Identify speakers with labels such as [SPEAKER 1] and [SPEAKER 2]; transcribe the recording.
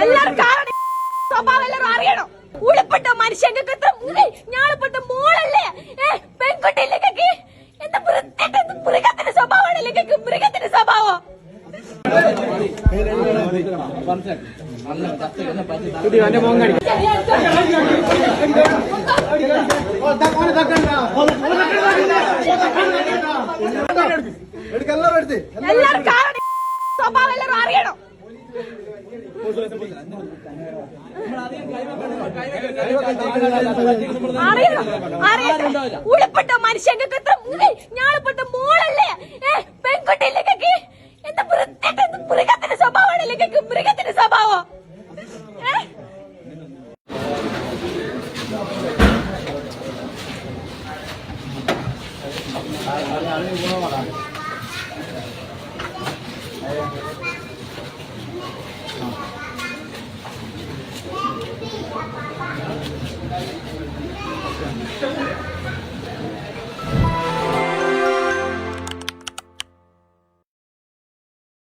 [SPEAKER 1] എല്ലാവർക്കും സ്വഭാവം എല്ലാവരും അറിയണം. ഉളപ്പെട്ട മനുഷ്യങ്ങൾക്ക് ഞാളിപ്പെട്ട മോളല്ലേ പെൺകുട്ടിയിലേക്ക് എന്താ മൃഗത്തിന്റെ സ്വഭാവമാണല്ലേ മൃഗത്തിന്റെ സ്വഭാവം. എല്ലാവർക്കും സ്വഭാവം എല്ലാവരും അറിയണം. ഉളപ്പെട്ട മനുഷ്യങ്ങൾക്ക് ഞാളിപ്പെട്ട മോളല്ലേ പെൺകുട്ടിയിലേക്ക് എന്താ മൃഗത്തിന്റെ സ്വഭാവമാണല്ലേ മൃഗത്തിന്റെ സ്വഭാവം.